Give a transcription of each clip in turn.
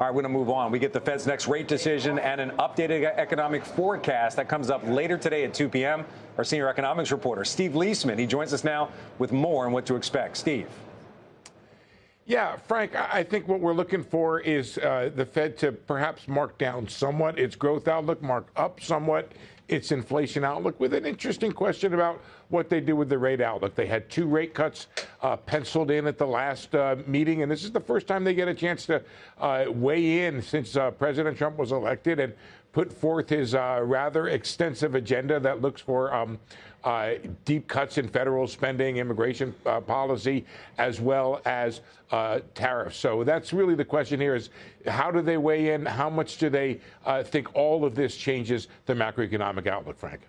All right, we're going to move on. We get the Fed's next rate decision and an updated economic forecast that comes up later today at 2 p.m. Our senior economics reporter, Steve Leisman, he joins us now with more on what to expect. Steve. Yeah, Frank, I think what we're looking for is the Fed to perhaps mark down somewhat its growth outlook, mark up somewhat its inflation outlook, with an interesting question about what they do with the rate outlook. They had 2 rate cuts penciled in at the last meeting, and this is the first time they get a chance to weigh in since President Trump was elected and put forth his rather extensive agenda that looks for deep cuts in federal spending, immigration policy, as well as tariffs. So that's really the question here is how do they weigh in? How much do they think all of this changes the macroeconomic outlook, Frank?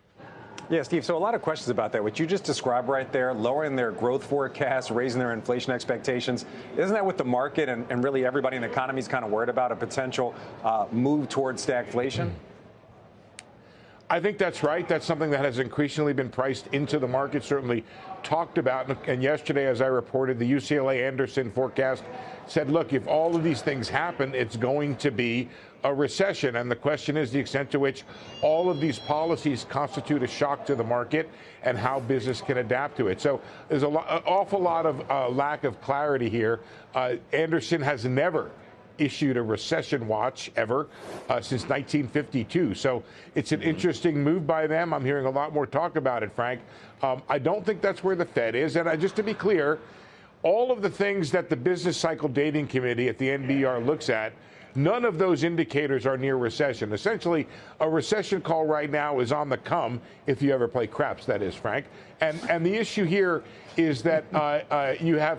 Yeah, Steve, so a lot of questions about that. What you just described right there, lowering their growth forecasts, raising their inflation expectations, isn't that what the market and really everybody in the economy is kind of worried about, a potential move towards stagflation? I think that's right. That's something that has increasingly been priced into the market, certainly talked about. And yesterday, as I reported, the UCLA Anderson forecast said, look, if all of these things happen, it's going to be a recession. And the question is the extent to which all of these policies constitute a shock to the market and how business can adapt to it. So there's an awful lot of lack of clarity here. Anderson has never issued a recession watch ever since 1952. So it's an interesting move by them. I'm hearing a lot more talk about it, Frank. I don't think that's where the Fed is. And just to be clear, all of the things that the Business Cycle Dating Committee at the NBER looks at, none of those indicators are near recession. Essentially, a recession call right now is on the come, if you ever play craps, that is, Frank. And the issue here is that you have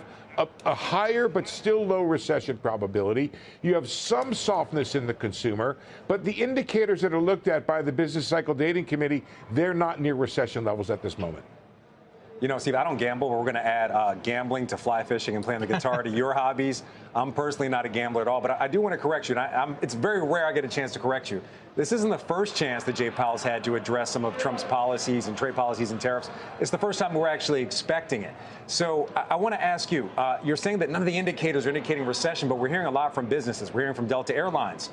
a higher but still low recession probability. You have some softness in the consumer, but the indicators that are looked at by the Business Cycle Dating Committee, they're not near recession levels at this moment. You know, Steve, I don't gamble, but we're going to add gambling to fly fishing and playing the guitar to your hobbies. I'm personally not a gambler at all, but I do want to correct you. And it's very rare I get a chance to correct you. This isn't the first chance that Jay Powell's had to address some of Trump's policies and trade policies and tariffs. It's the first time we're actually expecting it. So I want to ask you, you're saying that none of the indicators are indicating recession, but we're hearing a lot from businesses. We're hearing from Delta Airlines,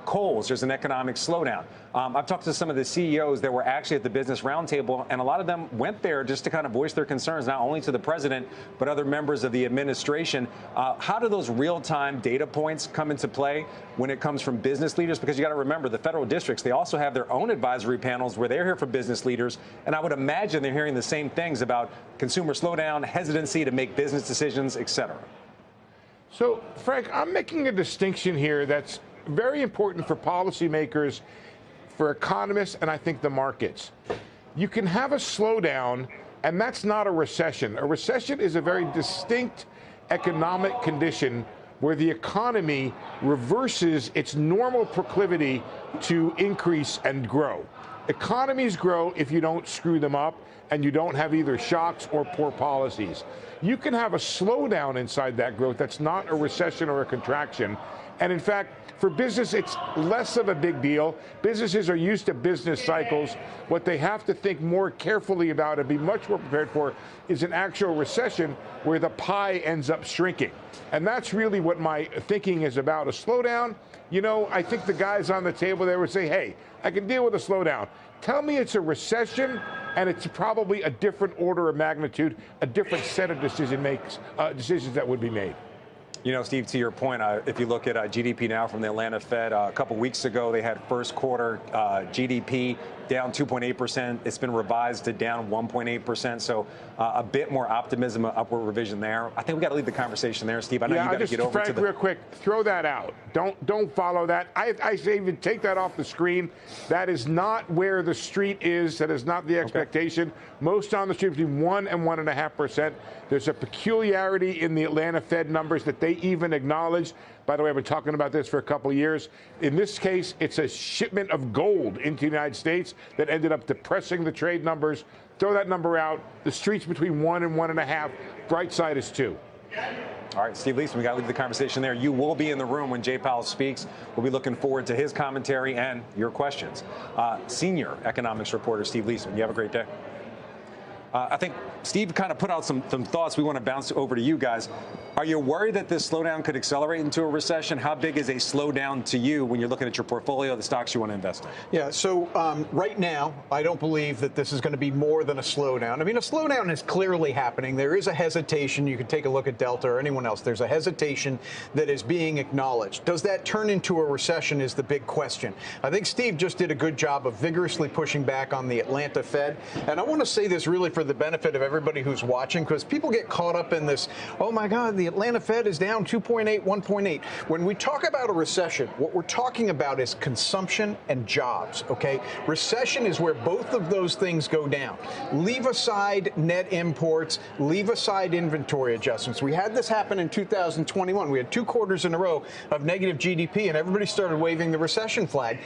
Kohl's, there's an economic slowdown. I've talked to some of the CEOs that were actually at the Business Roundtable, and a lot of them went there just to kind of voice their concerns, not only to the president, but other members of the administration. How do those real-time data points come into play when it comes from business leaders? Because you got to remember, the federal districts, they also have their own advisory panels where they're here for business leaders, and I would imagine they're hearing the same things about consumer slowdown, hesitancy to make business decisions, et cetera. So, Frank, I'm making a distinction here that's very important for policymakers, for economists, and I think the markets. You can have a slowdown, and that's not a recession. A recession is a very distinct economic condition where the economy reverses its normal proclivity to increase and grow. Economies grow if you don't screw them up and you don't have either shocks or poor policies. You can have a slowdown inside that growth that's not a recession or a contraction. And in fact, for business, it's less of a big deal. Businesses are used to business cycles. What they have to think more carefully about and be much more prepared for is an actual recession where the pie ends up shrinking. And that's really what my thinking is about. A slowdown, you know, I think the guys on the table there would say, hey, I can deal with a slowdown. Tell me it's a recession, and it's probably a different order of magnitude, a different set of decisions that would be made. You know, Steve, to your point, if you look at GDP now from the Atlanta Fed, a couple weeks ago, they had first quarter GDP down 2.8%. It's been revised to down 1.8%. So a bit more optimism, upward revision there. I think we got to leave the conversation there, Steve. I know you got to get over Frank, to the. Real quick, throw that out. Don't follow that. I say even take that off the screen. That is not where the street is. That is not the expectation. Okay. Most on the street between 1 and 1.5%. There's a peculiarity in the Atlanta Fed numbers that they even acknowledge. By the way, I've been talking about this for a couple of years. In this case, it's a shipment of gold into the United States that ended up depressing the trade numbers. Throw that number out. The street's between 1 and 1.5. Bright side is 2. All right, Steve Leisman, we got to leave the conversation there. You will be in the room when Jay Powell speaks. We'll be looking forward to his commentary and your questions. Senior economics reporter Steve Leisman, you have a great day. I think Steve kind of put out some thoughts we want to bounce over to you guys. Are you worried that this slowdown could accelerate into a recession? How big is a slowdown to you when you're looking at your portfolio, the stocks you want to invest in? Yeah, so right now, I don't believe that this is going to be more than a slowdown. I mean, a slowdown is clearly happening. There is a hesitation. You can take a look at Delta or anyone else. There's a hesitation that is being acknowledged. Does that turn into a recession is the big question. I think Steve just did a good job of vigorously pushing back on the Atlanta Fed. And I want to say this really for the benefit of everybody who's watching, because people get caught up in this, oh my God, the Atlanta Fed is down 2.8, 1.8. When we talk about a recession, what we're talking about is consumption and jobs, okay? Recession is where both of those things go down. Leave aside net imports, leave aside inventory adjustments. We had this happen in 2021. We had 2 quarters in a row of negative GDP, and everybody started waving the recession flag.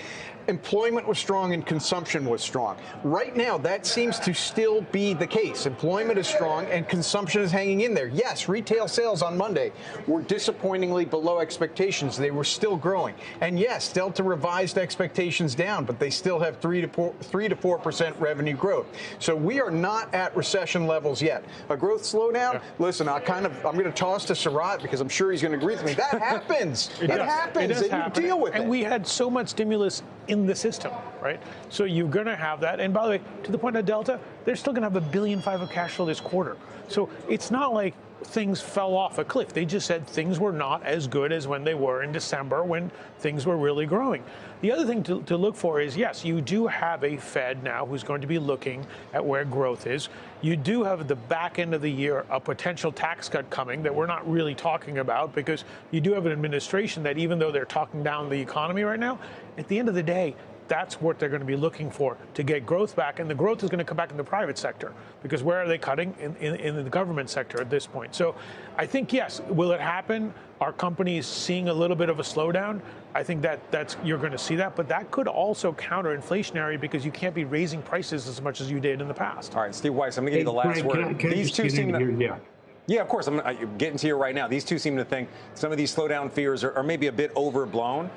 Employment was strong and consumption was strong. Right now, that seems to still be the case. Employment is strong and consumption is hanging in there. Yes, retail sales on Monday were disappointingly below expectations. They were still growing. And yes, Delta revised expectations down, but they still have 3 to 4% revenue growth. So we are not at recession levels yet. A growth slowdown, listen, I'm going to toss to Surratt because I'm sure he's going to agree with me. That happens. It happens. And you deal with it. And we had so much stimulus in the system, right? So you're going to have that. And by the way, to the point of Delta, they're still going to have $1.5 billion of cash flow this quarter. So it's not like things fell off a cliff. They just said things were not as good as when they were in December when things were really growing. The other thing to look for is, yes, you do have a Fed now who's going to be looking at where growth is. You do have at the back end of the year a potential tax cut coming that we're not really talking about because you do have an administration that even though they're talking down the economy right now, at the end of the day, that's what they're going to be looking for to get growth back. And the growth is going to come back in the private sector because where are they cutting? In the government sector at this point. So I think, yes, will it happen? Are companies seeing a little bit of a slowdown? I think that's you're going to see that. But that could also counter inflationary because you can't be raising prices as much as you did in the past. All right, Steve Weiss, I'm going to give you the last word. These two seem to... Yeah, of course. I'm getting to you right now. These two seem to think some of these slowdown fears are maybe a bit overblown.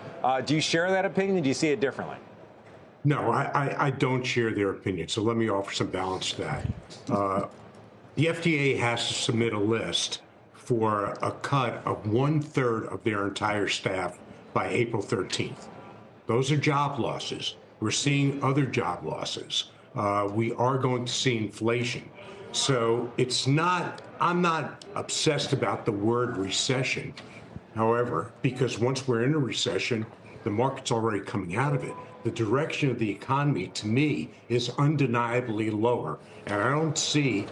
Do you share that opinion? Do you see it differently? No, I don't share their opinion. So let me offer some balance to that. The FDA has to submit a list for a cut of 1/3 of their entire staff by April 13th. Those are job losses. We're seeing other job losses. We are going to see inflation. So it's not, I'm not obsessed about the word recession. However, because once we're in a recession, the market's already coming out of it. The direction of the economy, to me, is undeniably lower. And I don't see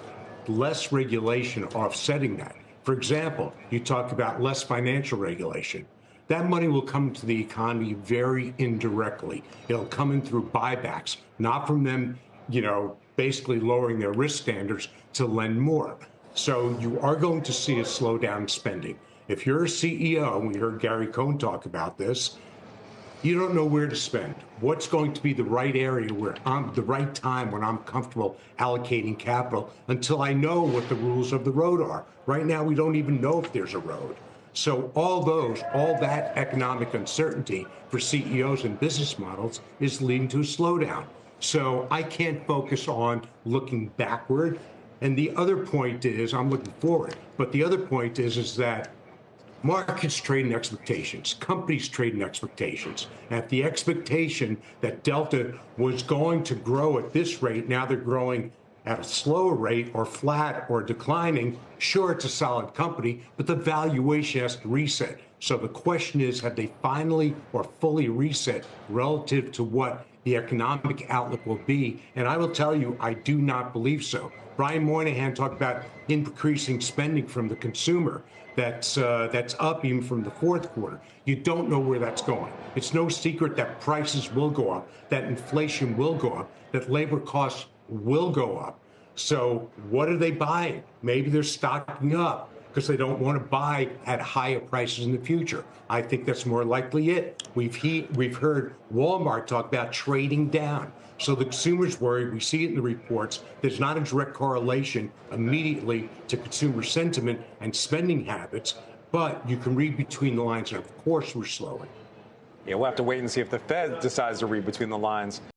less regulation offsetting that. For example, you talk about less financial regulation. That money will come to the economy very indirectly. It'll come in through buybacks, not from them, basically lowering their risk standards to lend more. So you are going to see a slowdown in spending. If you're a CEO, and we heard Gary Cohn talk about this, you don't know where to spend. What's going to be the right area where I'm the right time when I'm comfortable allocating capital until I know what the rules of the road are. Right now, we don't even know if there's a road. So all that economic uncertainty for CEOs and business models is leading to a slowdown. So I can't focus on looking backward. And the other point is, I'm looking forward, but the other point is that markets trade in expectations, companies trade in expectations. At the expectation that Delta was going to grow at this rate, now they're growing at a slower rate or flat or declining. Sure, it's a solid company, but the valuation has to reset. So the question is, have they finally or fully reset relative to what the economic outlook will be? And I will tell you, I do not believe so. Brian Moynihan talked about increasing spending from the consumer. That's up even from the fourth quarter. You don't know where that's going. It's no secret that prices will go up, that inflation will go up, that labor costs will go up. So what are they buying? Maybe they're stocking up because they don't want to buy at higher prices in the future. I think that's more likely it. We've heard Walmart talk about trading down. So the consumer's worried. We see it in the reports. There's not a direct correlation immediately to consumer sentiment and spending habits, but you can read between the lines, and of course we're slowing. Yeah, we'll have to wait and see if the Fed decides to read between the lines.